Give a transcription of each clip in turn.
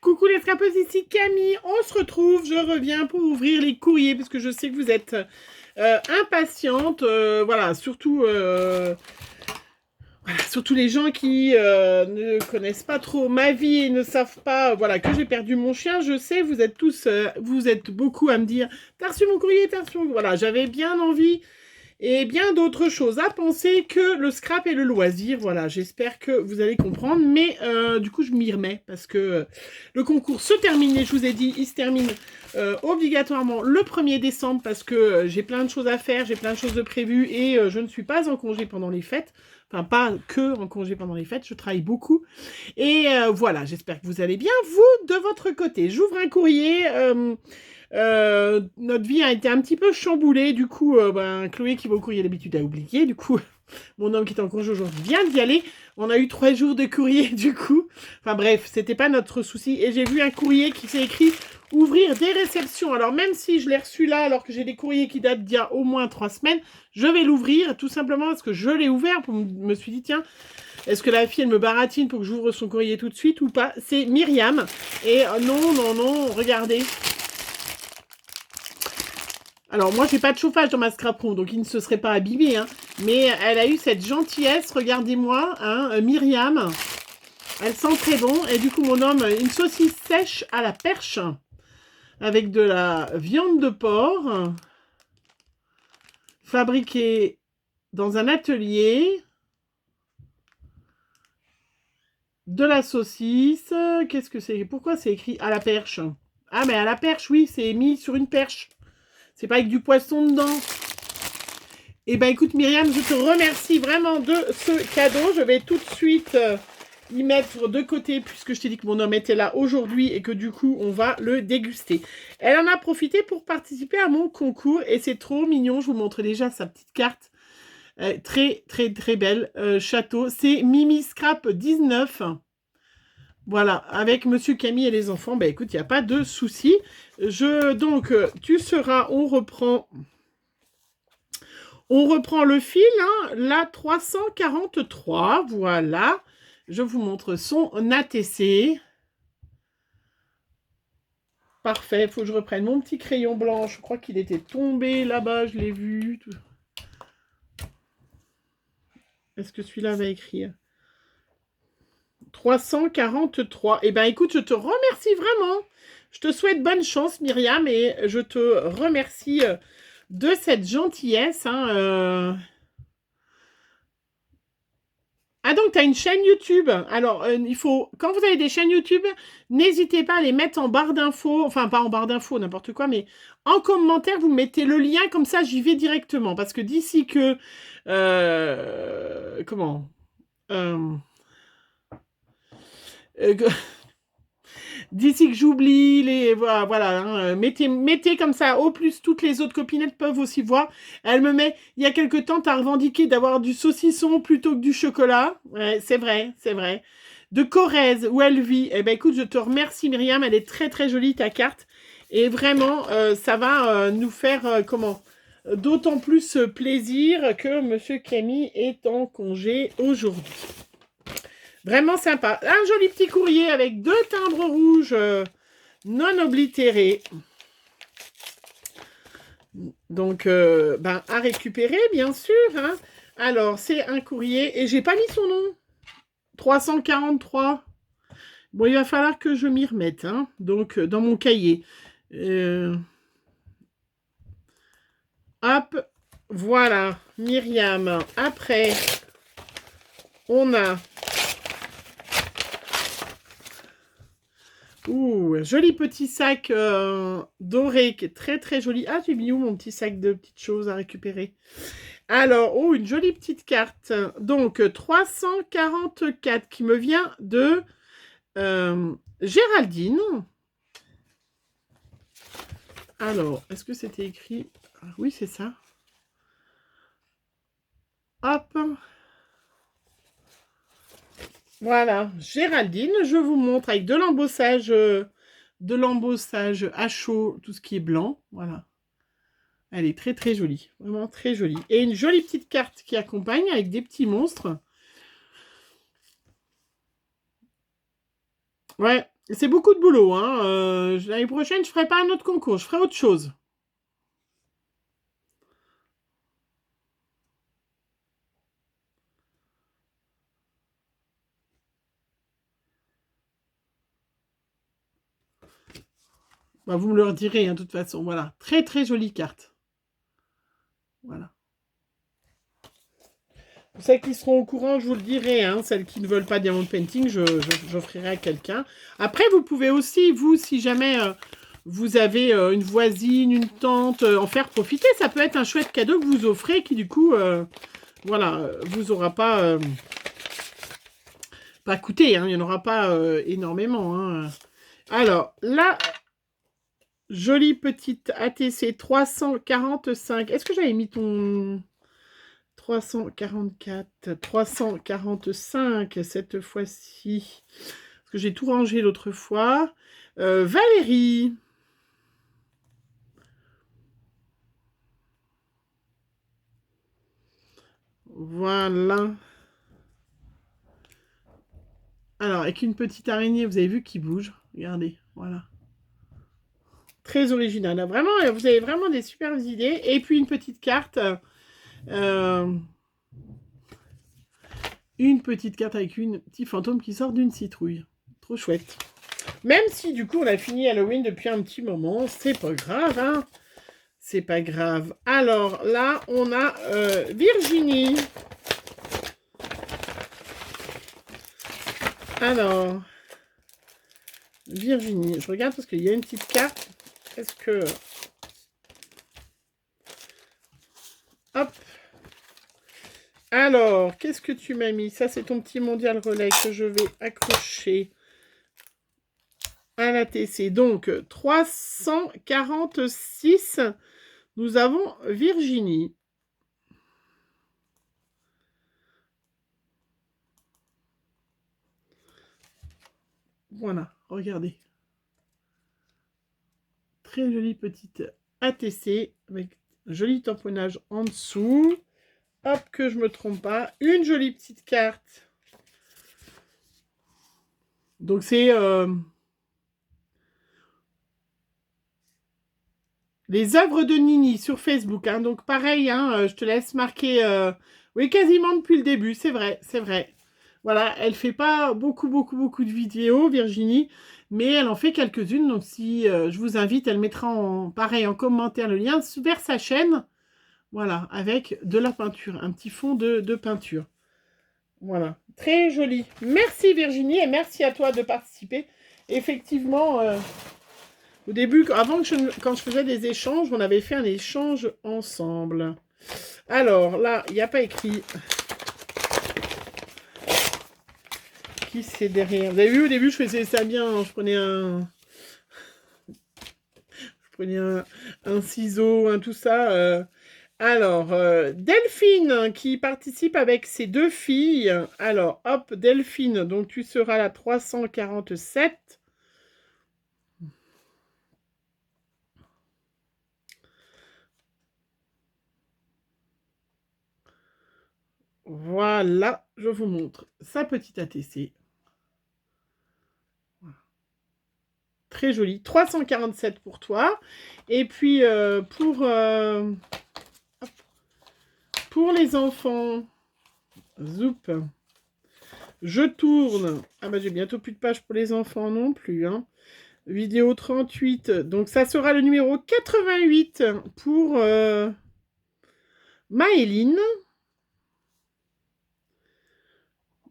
Coucou les scrapeuses, ici Camille. On se retrouve, je reviens pour ouvrir les courriers parce que je sais que vous êtes impatientes. Voilà, surtout les gens qui ne connaissent pas trop ma vie et ne savent pas voilà, que j'ai perdu mon chien. Je sais, vous êtes tous, vous êtes beaucoup à me dire « T'as reçu mon courrier, t'as reçu mon... » Voilà, j'avais bien envie et bien d'autres choses à penser que le scrap et le loisir. Voilà, j'espère que vous allez comprendre. Mais du coup, je m'y remets parce que le concours se termine. Et je vous ai dit, il se termine obligatoirement le 1er décembre parce que j'ai plein de choses à faire, j'ai plein de choses de prévues et je ne suis pas en congé pendant les fêtes. Enfin, pas que en congé pendant les fêtes, je travaille beaucoup. Et voilà, j'espère que vous allez bien, vous, de votre côté. J'ouvre un courrier... notre vie a été un petit peu chamboulée, du coup, Chloé qui va au courrier d'habitude a oublié, du coup, mon homme qui est en congé aujourd'hui vient d'y aller, on a eu 3 jours de courrier, du coup, enfin bref, c'était pas notre souci, et j'ai vu un courrier qui s'est écrit « Ouvrir des réceptions », alors même si je l'ai reçu là, alors que j'ai des courriers qui datent d'il y a au moins 3 semaines, je vais l'ouvrir, tout simplement parce que je l'ai ouvert, me suis dit, tiens, est-ce que la fille, elle me baratine pour que j'ouvre son courrier tout de suite ou pas? C'est Myriam, et non, regardez. Alors, moi, j'ai pas de chauffage dans ma scrap room, donc il ne se serait pas abîmé, hein. Mais elle a eu cette gentillesse, regardez-moi, hein, Myriam. Elle sent très bon. Et du coup, mon homme, une saucisse sèche à la perche, avec de la viande de porc, fabriquée dans un atelier, de la saucisse. Qu'est-ce que c'est? Pourquoi c'est écrit à la perche? Ah, mais à la perche, oui, c'est mis sur une perche. C'est pas avec du poisson dedans. Eh ben écoute Myriam, je te remercie vraiment de ce cadeau. Je vais tout de suite y mettre de côté puisque je t'ai dit que mon homme était là aujourd'hui et que du coup on va le déguster. Elle en a profité pour participer à mon concours et c'est trop mignon. Je vous montre déjà sa petite carte. Très belle. Château. C'est Mimi Scrap 19. Voilà, avec Monsieur Camille et les enfants. Ben écoute, il n'y a pas de souci. Donc, tu seras, on reprend le fil, hein, la 343, voilà. Je vous montre son ATC. Parfait, il faut que je reprenne mon petit crayon blanc. Je crois qu'il était tombé là-bas, je l'ai vu. Est-ce que celui-là va écrire 343. Eh bien, écoute, je te remercie vraiment. Je te souhaite bonne chance, Myriam, et je te remercie de cette gentillesse, hein, Ah donc, tu as une chaîne YouTube. Alors, il faut, quand vous avez des chaînes YouTube, n'hésitez pas à les mettre en barre d'infos. Enfin, pas en barre d'infos, n'importe quoi, mais en commentaire, vous mettez le lien, comme ça, j'y vais directement. Parce que d'ici que... comment euh, D'ici que j'oublie les... Voilà, hein, mettez comme ça. Au plus, toutes les autres copinettes peuvent aussi voir. Elle me met... Il y a quelque temps, tu as revendiqué d'avoir du saucisson plutôt que du chocolat. Ouais, c'est vrai, c'est vrai. De Corrèze, où elle vit. Eh ben écoute, je te remercie, Myriam. Elle est très jolie, ta carte. Et vraiment, ça va nous faire... comment d'autant plus plaisir que Monsieur Camille est en congé aujourd'hui. Vraiment sympa. Un joli petit courrier avec 2 timbres rouges non oblitérés. Donc, à récupérer, bien sûr. Hein. Alors, c'est un courrier. Et j'ai pas mis son nom. 343. Bon, il va falloir que je m'y remette. Hein. Donc, dans mon cahier. Hop. Voilà. Myriam. Après, on a... Ouh, joli petit sac doré qui est très joli. Ah, j'ai mis où mon petit sac de petites choses à récupérer? Alors, oh, une jolie petite carte. Donc, 344 qui me vient de Géraldine. Alors, est-ce que c'était écrit? Oui, c'est ça. Hop. Voilà, Géraldine, je vous montre avec de l'embossage à chaud, tout ce qui est blanc, voilà. Elle est très jolie, vraiment très jolie. Et une jolie petite carte qui accompagne avec des petits monstres. Ouais, C'est beaucoup de boulot. Hein. L'année prochaine, je ferai pas un autre concours. Je ferai autre chose. Bah, vous me le redirez, hein, de toute façon. Voilà. Très, très jolie carte. Voilà. Pour celles qui seront au courant, je vous le dirai. Hein, celles qui ne veulent pas Diamond Painting, j'offrirai à quelqu'un. Après, vous pouvez aussi, vous, si jamais vous avez une voisine, une tante, en faire profiter. Ça peut être un chouette cadeau que vous offrez qui, du coup, voilà, vous aura pas coûté. Hein, il n'y en aura pas énormément. Hein. Alors, là, jolie petite ATC 345. Est-ce que j'avais mis ton 344, 345 cette fois-ci? Parce que j'ai tout rangé l'autre fois. Valérie. Voilà. Alors, avec une petite araignée, vous avez vu qui bouge. Regardez, voilà. Très original. Vraiment, vous avez vraiment des superbes idées. Et puis une petite carte. Une petite carte avec une petit fantôme qui sort d'une citrouille. Trop chouette. Même si du coup on a fini Halloween depuis un petit moment, c'est pas grave, hein. C'est pas grave. Alors là, on a Virginie. Alors, Virginie, je regarde parce qu'il y a une petite carte. Est-ce que... Hop. Alors, qu'est-ce que tu m'as mis? Ça, c'est ton petit mondial relais que je vais accrocher à la TC. Donc, 346, nous avons Virginie. Voilà, regardez. Très jolie petite ATC avec joli tamponnage en dessous. Hop, que je me trompe pas. Une jolie petite carte. Donc c'est les œuvres de Nini sur Facebook. Hein. Donc pareil, hein, je te laisse marquer. Oui, quasiment depuis le début, c'est vrai, c'est vrai. Voilà, elle fait pas beaucoup de vidéos, Virginie, mais elle en fait quelques-unes. Donc si je vous invite, elle mettra pareil en commentaire le lien vers sa chaîne. Voilà, avec de la peinture, un petit fond de peinture. Voilà, très joli. Merci Virginie et merci à toi de participer. Effectivement, au début, quand je faisais des échanges, on avait fait un échange ensemble. Alors là, il n'y a pas écrit qui c'est derrière. Vous avez vu, au début, je faisais ça bien. Je prenais un ciseau, tout ça. Alors, Delphine qui participe avec ses deux filles. Alors, hop, Delphine, donc tu seras la 347. Voilà, je vous montre sa petite ATC. Voilà. Très jolie. 347 pour toi. Et puis, pour les enfants, zoup, je tourne. Ah bah j'ai bientôt plus de pages pour les enfants non plus. Hein. Vidéo 38. Donc ça sera le numéro 88 pour Maëline.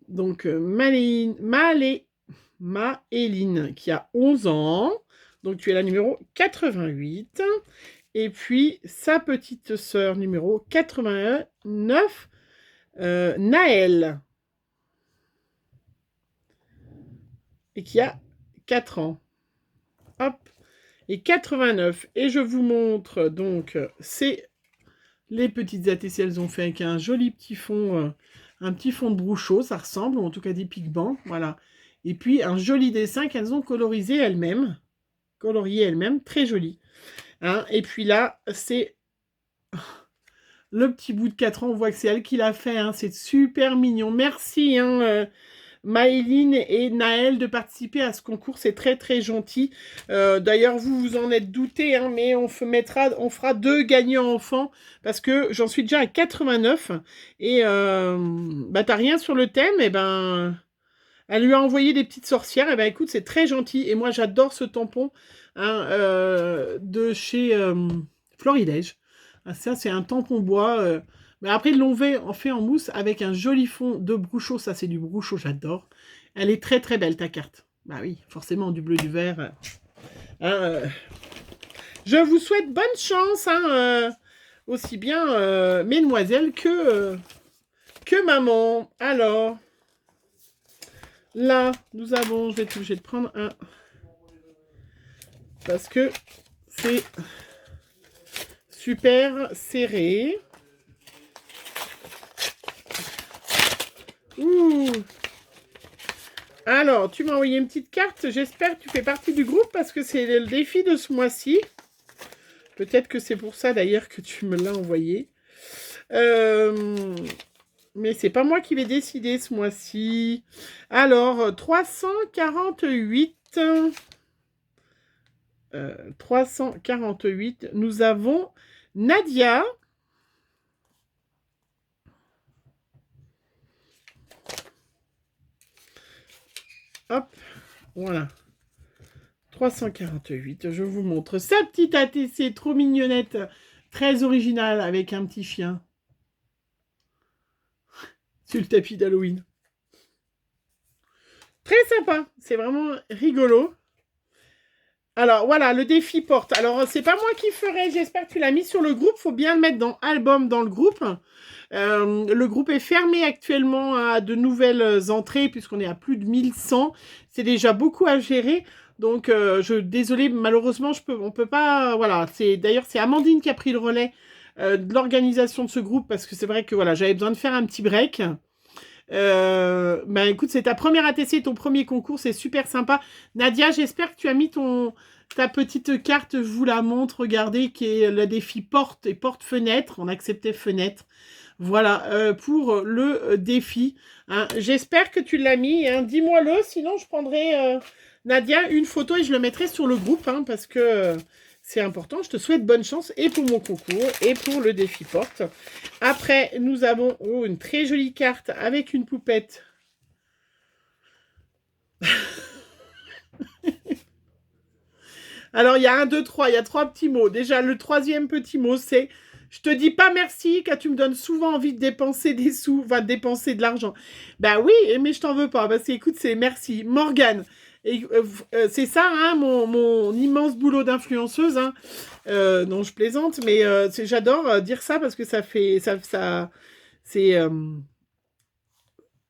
Donc Maëline qui a 11 ans. Donc tu es la numéro 88. Et puis sa petite sœur numéro 89, Naël. Et qui a 4 ans. Hop. Et 89. Et je vous montre donc, c'est les petites ATC, elles ont fait avec un joli petit fond, un petit fond de Brouchot, ça ressemble, ou en tout cas des pigments, voilà. Et puis un joli dessin qu'elles ont colorisé elles-mêmes, colorié elles-mêmes, très joli. Hein. Et puis là, c'est le petit bout de 4 ans, on voit que c'est elle qui l'a fait, hein. C'est super mignon. Merci, hein, Maëline et Naël de participer à ce concours. C'est très très gentil. D'ailleurs, vous vous en êtes douté, hein, mais on fera 2 gagnants enfants parce que j'en suis déjà à 89. Et bah, t'as rien sur le thème, et ben... Elle lui a envoyé des petites sorcières. Et ben écoute, c'est très gentil. Et moi, j'adore ce tampon, hein, de chez Florilège. Ah, ça, c'est un tampon bois. Mais après, ils l'ont fait en mousse avec un joli fond de Brouchot. Ça, c'est du Brouchot, j'adore. Elle est très très belle, ta carte. Bah oui, forcément, du bleu, du vert. Hein, je vous souhaite bonne chance, hein, aussi bien mesdemoiselles que maman. Alors... Là, nous avons, je vais être obligée de prendre un, parce que c'est super serré. Ouh. Alors, tu m'as envoyé une petite carte, j'espère que tu fais partie du groupe, parce que c'est le défi de ce mois-ci. Peut-être que c'est pour ça, d'ailleurs, que tu me l'as envoyé. Mais c'est pas moi qui l'ai décidé ce mois-ci. Alors, 348. 348. Nous avons Nadia. Hop, voilà. 348. Je vous montre sa petite ATC trop mignonnette, très originale, avec un petit chien. Sur le tapis d'Halloween. Très sympa, c'est vraiment rigolo. Alors voilà, le défi porte. Alors c'est pas moi qui ferai, j'espère que tu l'as mis sur le groupe. Faut bien le mettre dans album dans le groupe. Le groupe est fermé actuellement à de nouvelles entrées puisqu'on est à plus de 1100. C'est déjà beaucoup à gérer. Donc désolé, malheureusement on peut pas. Voilà, d'ailleurs c'est Amandine qui a pris le relais de l'organisation de ce groupe parce que c'est vrai que voilà, j'avais besoin de faire un petit break. Bah écoute, c'est ta première ATC, ton premier concours, c'est super sympa. Nadia, j'espère que tu as mis ta petite carte, je vous la montre, regardez, qui est le défi porte et porte-fenêtre. On acceptait fenêtre. Voilà, pour le défi. Hein. J'espère que tu l'as mis. Hein. Dis-moi-le, sinon je prendrai, Nadia, une photo et je le mettrai sur le groupe, hein, parce que c'est important. Je te souhaite bonne chance et pour mon concours et pour le défi porte. Après, nous avons une très jolie carte avec une poupette. Alors, il y a 1, 2, 3. Il y a 3 petits mots. Déjà, le 3e petit mot, c'est « Je te dis pas merci car tu me donnes souvent envie de dépenser des sous, enfin, de dépenser de l'argent. » Bah oui, mais je t'en veux pas. Parce que, écoute, c'est merci. Morgane. C'est ça, hein, mon immense boulot d'influenceuse. Hein. Non, je plaisante, mais j'adore dire ça parce que ça fait... c'est...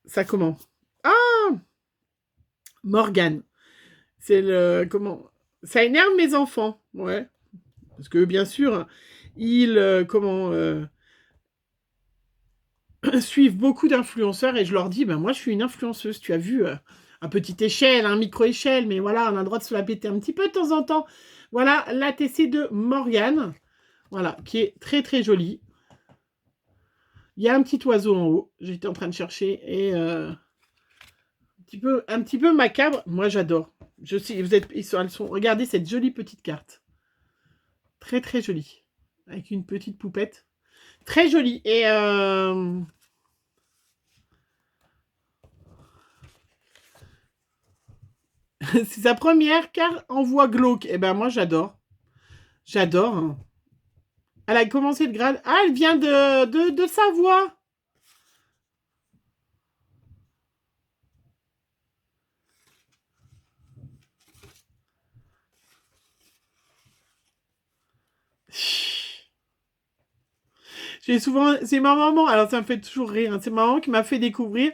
ça comment? Ah, Morgane. C'est le... Comment? Ça énerve mes enfants, ouais. Parce que, bien sûr, ils... suivent beaucoup d'influenceurs et je leur dis, ben moi, je suis une influenceuse. Tu as vu... à petite échelle, un micro-échelle, mais voilà, on a le droit de se la péter un petit peu de temps en temps. Voilà, l'ATC de Morgane, voilà, qui est très très jolie. Il y a un petit oiseau en haut, j'étais en train de chercher, et un petit peu macabre, moi j'adore. Regardez cette jolie petite carte. Très très jolie, avec une petite poupette. Très jolie, et... c'est sa première carte en voix glauque. Eh ben moi j'adore. J'adore. Hein. Elle a commencé le grade. Ah, elle vient de sa voix. J'ai souvent... C'est ma maman. Alors ça me fait toujours rire. Hein. C'est ma maman qui m'a fait découvrir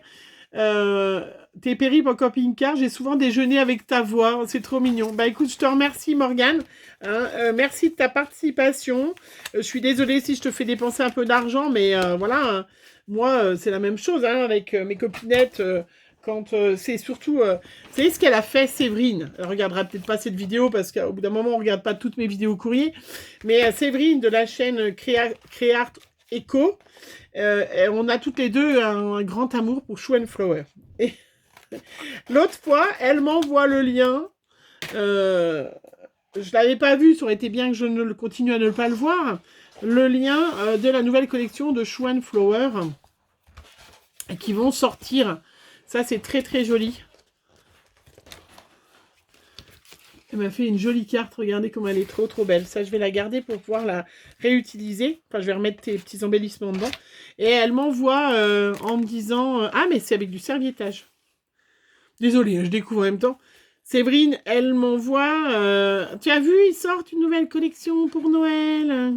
tes périples en camping-car. J'ai souvent déjeuné avec ta voix. C'est trop mignon. Bah écoute, je te remercie Morgane. Hein, merci de ta participation. Je suis désolée si je te fais dépenser un peu d'argent, mais voilà. Hein, moi, c'est la même chose hein, avec mes copinettes. Quand c'est surtout... vous savez ce qu'elle a fait, Séverine? Elle regardera peut-être pas cette vidéo parce qu'au bout d'un moment, on regarde pas toutes mes vidéos courrier. Mais Séverine de la chaîne Créart Echo, on a toutes les deux un grand amour pour Chou and Flower. Et L'autre fois, elle m'envoie le lien. Je l'avais pas vu, ça aurait été bien que je ne le continue à ne pas le voir. Le lien de la nouvelle collection de Schuan Flower qui vont sortir. Ça, c'est très très joli. Elle m'a fait une jolie carte. Regardez comme elle est trop trop belle. Ça, je vais la garder pour pouvoir la réutiliser. Enfin, je vais remettre tes petits embellissements dedans. Et elle m'envoie en me disant... ah, mais c'est avec du serviettage. Désolée, je découvre en même temps. Séverine, elle m'envoie... tu as vu, ils sortent une nouvelle collection pour Noël.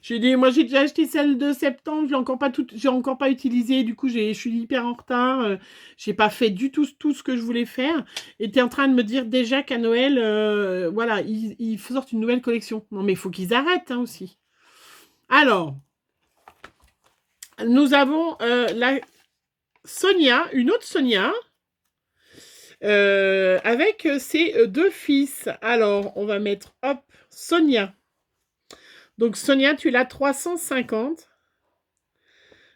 J'ai dit, moi j'ai déjà acheté celle de septembre, j'ai encore pas utilisé, du coup je suis hyper en retard, j'ai pas fait du tout ce que je voulais faire, et t'es en train de me dire déjà qu'à Noël, voilà, ils sortent une nouvelle collection. Non mais il faut qu'ils arrêtent hein, aussi. Alors, nous avons la Sonia, une autre Sonia, avec ses deux fils. Alors, on va mettre, hop, Sonia. Donc, Sonia, tu l'as 350.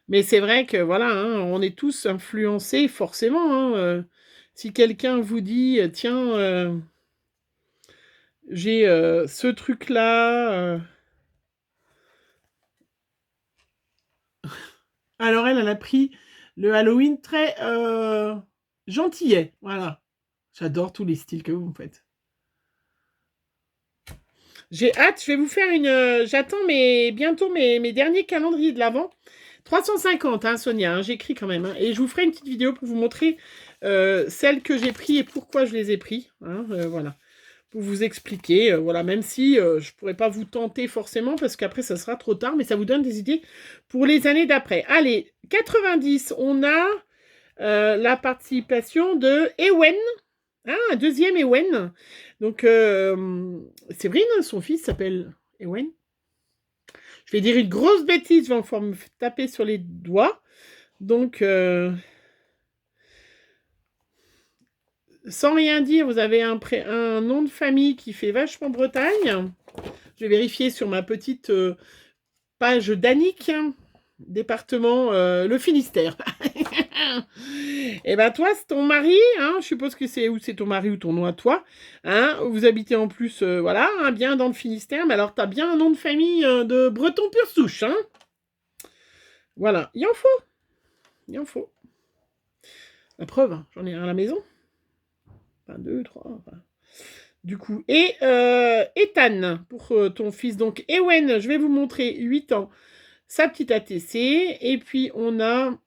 Mais c'est vrai que, voilà, hein, on est tous influencés, forcément. Hein, si quelqu'un vous dit, tiens, j'ai ce truc-là... Alors, elle a pris le Halloween très gentillet. Voilà. J'adore tous les styles que vous me faites. J'ai hâte, je vais vous faire une... J'attends bientôt mes derniers calendriers de l'Avent. 350, hein, Sonia, hein, j'écris quand même. Hein, et je vous ferai une petite vidéo pour vous montrer celles que j'ai pris et pourquoi je les ai pris. Hein, voilà. Pour vous expliquer, voilà, même si je ne pourrais pas vous tenter forcément, parce qu'après, ça sera trop tard, mais ça vous donne des idées pour les années d'après. Allez, 90, on a la participation de Ewen. Ah, un deuxième Ewen. Donc, Séverine, son fils s'appelle Ewen. Je vais dire une grosse bêtise, je vais encore me taper sur les doigts. Donc, sans rien dire, vous avez un nom de famille qui fait vachement Bretagne. Je vais vérifier sur ma petite page d'Annick, département le Finistère. Et ben toi, c'est ton mari, hein, je suppose que c'est ton mari ou ton nom à toi. Hein, vous habitez en plus, voilà, hein, bien dans le Finistère, mais alors tu as bien un nom de famille de breton pure souche. Hein. Voilà, il en faut. Il en faut. La preuve, hein, j'en ai un à la maison. Enfin, 2, 3, enfin... Du coup, et Ethan, pour ton fils. Donc, Ewen, je vais vous montrer 8 ans, sa petite ATC. Et puis, on a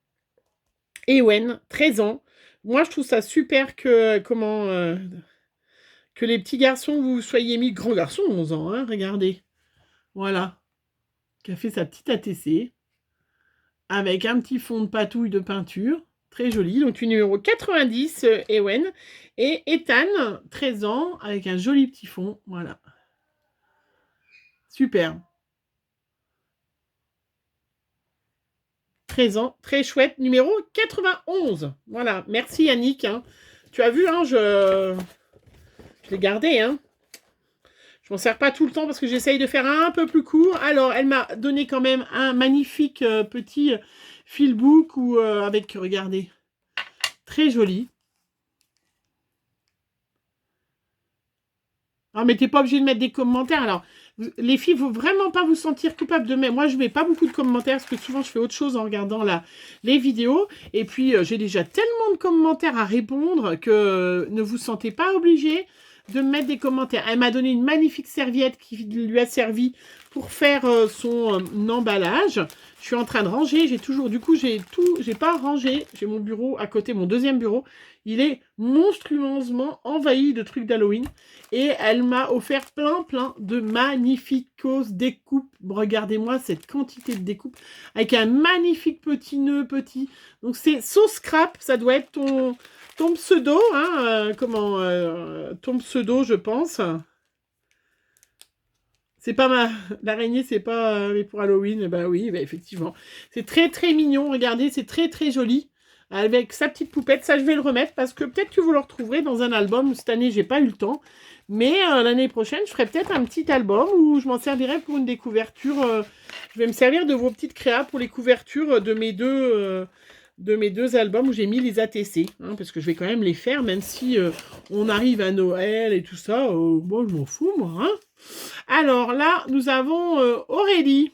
Ewen, 13 ans. Moi, je trouve ça super que, que les petits garçons, vous soyez mis grand garçon, 11 ans, hein, regardez. Voilà. Qui a fait sa petite ATC. Avec un petit fond de patouille de peinture. Très joli. Donc, tu numéro 90, Ewen. Et Ethan, 13 ans, avec un joli petit fond. Voilà. Super. 13 ans, très chouette. Numéro 91. Voilà. Merci, Yannick. Hein. Tu as vu, hein, je l'ai gardé. Hein. Je m'en sers pas tout le temps parce que j'essaye de faire un peu plus court. Alors, elle m'a donné quand même un magnifique petit filbook ou avec, regardez, très joli. Ah, mais t'es pas obligé de mettre des commentaires. Alors, les filles, il ne faut vraiment pas vous sentir coupable de mettre. Moi, je mets pas beaucoup de commentaires parce que souvent, je fais autre chose en regardant les vidéos. Et puis, j'ai déjà tellement de commentaires à répondre que ne vous sentez pas obligé de mettre des commentaires. Elle m'a donné une magnifique serviette qui lui a servi pour faire son emballage. Je suis en train de ranger. J'ai pas rangé. J'ai mon bureau à côté, mon deuxième bureau. Il est monstrueusement envahi de trucs d'Halloween. Et elle m'a offert plein de magnifiques découpes. Regardez-moi cette quantité de découpes. Avec un magnifique petit nœud petit. Donc c'est sauce scrap. Ça doit être ton pseudo. Hein, ton pseudo, je pense. C'est pas l'araignée, c'est pas mais pour Halloween. Bah oui, bah effectivement. C'est très mignon. Regardez, c'est très joli. Avec sa petite poupette. Ça, je vais le remettre parce que peut-être que vous le retrouverez dans un album. Cette année, j'ai pas eu le temps. Mais l'année prochaine, je ferai peut-être un petit album où je m'en servirai pour une des couvertures. Je vais me servir de vos petites créas pour les couvertures de mes deux de mes 2 albums où j'ai mis les ATC, hein, parce que je vais quand même les faire, même si on arrive à Noël et tout ça. Bon, je m'en fous, moi. Hein. Alors là, nous avons Aurélie.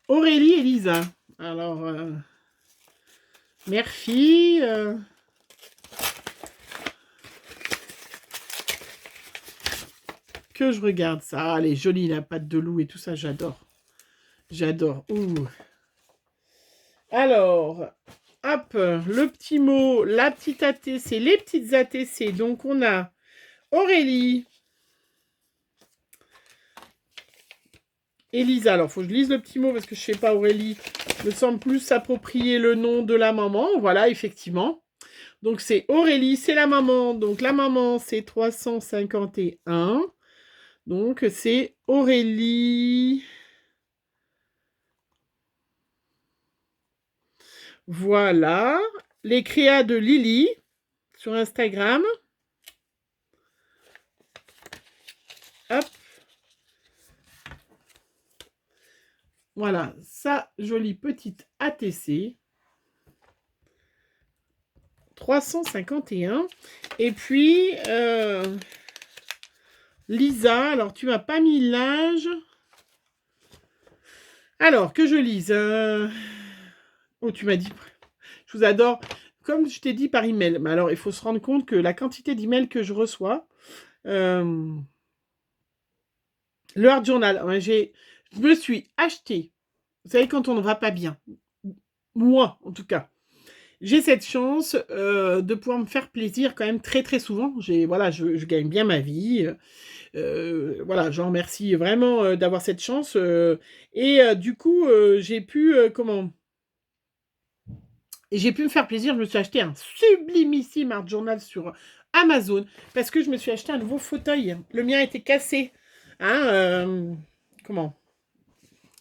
Aurélie et Lisa. Alors, mère fille. Que je regarde ça. Ah, elle est jolie, la patte de loup et tout ça, j'adore. J'adore. Ouh. Alors, hop, le petit mot, la petite ATC, les petites ATC. Donc, on a Aurélie. Elisa. Alors, il faut que je lise le petit mot parce que je ne sais pas, Aurélie me semble plus s'approprier le nom de la maman. Voilà, effectivement. Donc, c'est Aurélie, c'est la maman. Donc, la maman, c'est 351. Donc, c'est Aurélie. Voilà. Les créas de Lily sur Instagram. Hop. Voilà, sa jolie petite ATC. 351. Et puis, Lisa, alors tu m'as pas mis l'âge. Alors, que je lise. Oh, tu m'as dit. Je vous adore. Comme je t'ai dit par email. Mais alors, il faut se rendre compte que la quantité d'emails que je reçois. Le Hard Journal. Je me suis acheté. Vous savez, quand on ne va pas bien. Moi, en tout cas. J'ai cette chance de pouvoir me faire plaisir quand même très très souvent. Voilà, je gagne bien ma vie. Voilà, j'en remercie vraiment d'avoir cette chance. Du coup, j'ai pu j'ai pu me faire plaisir. Je me suis acheté un sublimissime art journal sur Amazon parce que je me suis acheté un nouveau fauteuil. Le mien était cassé. Hein,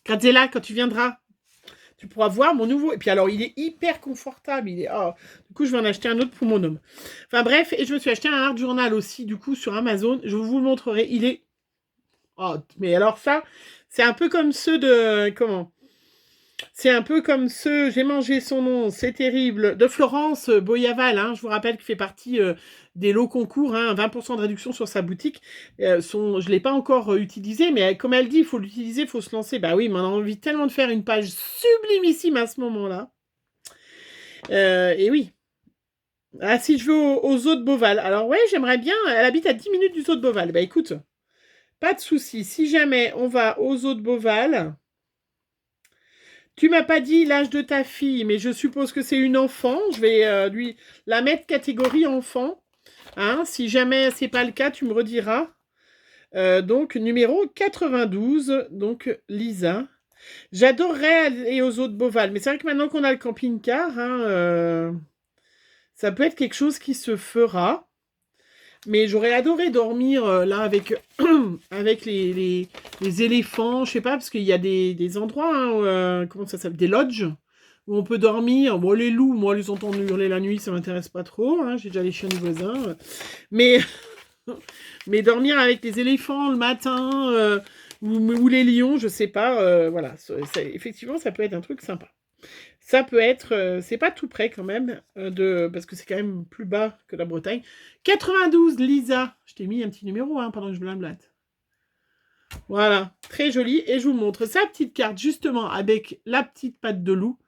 Graziella, quand tu viendras, tu pourras voir mon nouveau. Et puis alors, il est hyper confortable. Du coup, je vais en acheter un autre pour mon homme. Enfin bref, et je me suis acheté un art journal aussi, du coup, sur Amazon. Je vous le montrerai. Il est... Oh, mais alors ça, c'est un peu comme ceux de... C'est un peu comme ceux... J'ai mangé son nom, c'est terrible. De Florence Boyaval, hein, je vous rappelle, qui fait partie des lots concours, hein, 20% de réduction sur sa boutique. Je ne l'ai pas encore utilisé, mais comme elle dit, il faut l'utiliser, il faut se lancer. Bah oui, mais on a envie tellement de faire une page sublimissime à ce moment-là. Et oui. Ah, si je vais aux eaux de Beauval. Alors ouais, j'aimerais bien. Elle habite à 10 minutes du zoo de Beauval. Bah écoute, pas de souci. Si jamais on va aux eaux de Beauval, tu m'as pas dit l'âge de ta fille, mais je suppose que c'est une enfant. Je vais lui la mettre catégorie enfant. Hein, si jamais c'est pas le cas, tu me rediras. Donc numéro 92, donc Lisa. J'adorerais aller aux eaux de Beauval, mais c'est vrai que maintenant qu'on a le camping-car, hein, ça peut être quelque chose qui se fera. Mais j'aurais adoré dormir là avec, avec les éléphants, je sais pas, parce qu'il y a des endroits, hein, comment ça s'appelle, des lodges, où on peut dormir. Bon, les loups, moi, les entendre hurler la nuit, ça m'intéresse pas trop, hein, j'ai déjà les chiens du voisin. Mais, mais dormir avec les éléphants le matin, ou les lions, je sais pas, voilà, effectivement, ça peut être un truc sympa. Ça peut être, c'est pas tout près quand même, parce que c'est quand même plus bas que la Bretagne. 92, Lisa. Je t'ai mis un petit numéro hein, pendant que je blablatte. Voilà, très joli. Et je vous montre sa petite carte justement avec la petite patte de loup.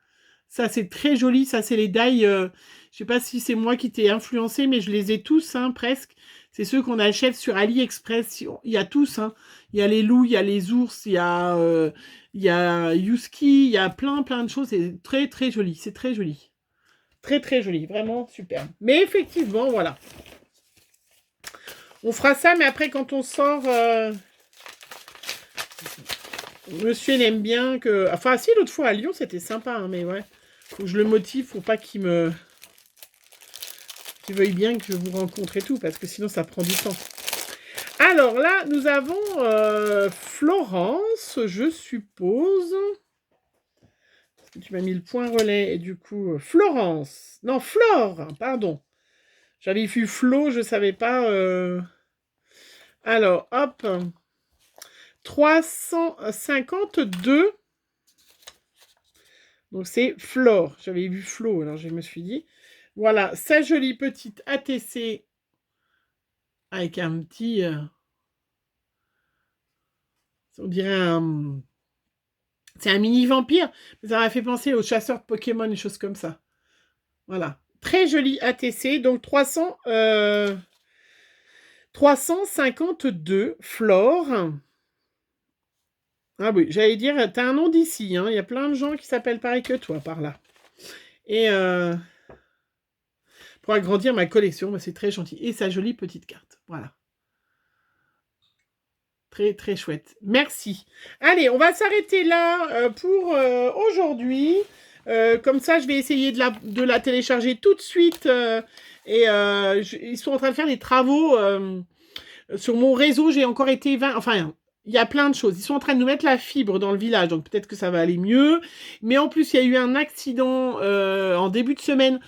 Ça, c'est très joli. Ça, c'est les die. Je sais pas si c'est moi qui t'ai influencé, mais je les ai tous, hein, presque. C'est ceux qu'on achète sur AliExpress. Il y a tous. Hein. Il y a les loups, il y a les ours, il y a Yuski, il y a plein de choses. C'est très, très joli. C'est très joli. Très, très joli. Vraiment superbe. Mais effectivement, voilà. On fera ça, mais après, quand on sort... Monsieur, il aime bien que... Enfin, si, l'autre fois, à Lyon, c'était sympa, hein, mais ouais. Faut que je le motive, faut pas qu'il veuille bien que je vous rencontre et tout, parce que sinon, ça prend du temps. Alors là, nous avons Florence, je suppose. Tu m'as mis le point relais, et du coup, Florence. Non, Flore, pardon. J'avais vu Flo, je savais pas... Alors, hop. 352. Donc c'est Flore. J'avais vu Flo, alors je me suis dit. Voilà, sa jolie petite ATC avec un petit... on dirait un... C'est un mini vampire. Ça m'a fait penser aux chasseurs de Pokémon, et choses comme ça. Voilà. Très joli ATC. Donc 352 Flore. Ah oui, j'allais dire, t'as un nom d'ici. Hein. Il y a plein de gens qui s'appellent pareil que toi par là. Et pour agrandir ma collection, bah, c'est très gentil. Et sa jolie petite carte. Voilà. Très, très chouette. Merci. Allez, on va s'arrêter là pour aujourd'hui. Comme ça, je vais essayer de la télécharger tout de suite. Ils sont en train de faire des travaux sur mon réseau. J'ai encore été 20... Enfin, il y a plein de choses. Ils sont en train de nous mettre la fibre dans le village, donc peut-être que ça va aller mieux. Mais en plus, il y a eu un accident en début de semaine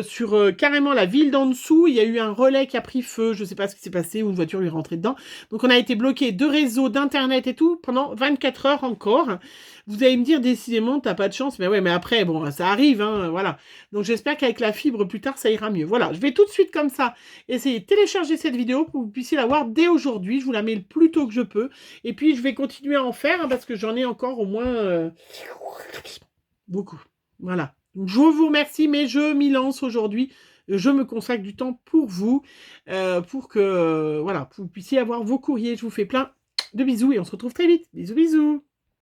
sur carrément la ville d'en dessous. Il y a eu un relais qui a pris feu. Je ne sais pas ce qui s'est passé, ou une voiture lui est rentrée dedans. Donc on a été bloqué de réseaux, d'internet et tout pendant 24 heures encore. Vous allez me dire, décidément, t'as pas de chance. Mais ouais, mais après, bon, ça arrive, hein, voilà. Donc j'espère qu'avec la fibre, plus tard, ça ira mieux. Voilà, je vais tout de suite comme ça essayer de télécharger cette vidéo pour que vous puissiez la voir dès aujourd'hui. Je vous la mets le plus tôt que je peux. Et puis, je vais continuer à en faire, hein, parce que j'en ai encore au moins beaucoup. Voilà. Donc, je vous remercie, mais je m'y lance aujourd'hui. Je me consacre du temps pour vous, pour que voilà, vous puissiez avoir vos courriers. Je vous fais plein de bisous et on se retrouve très vite. Bisous, bisous.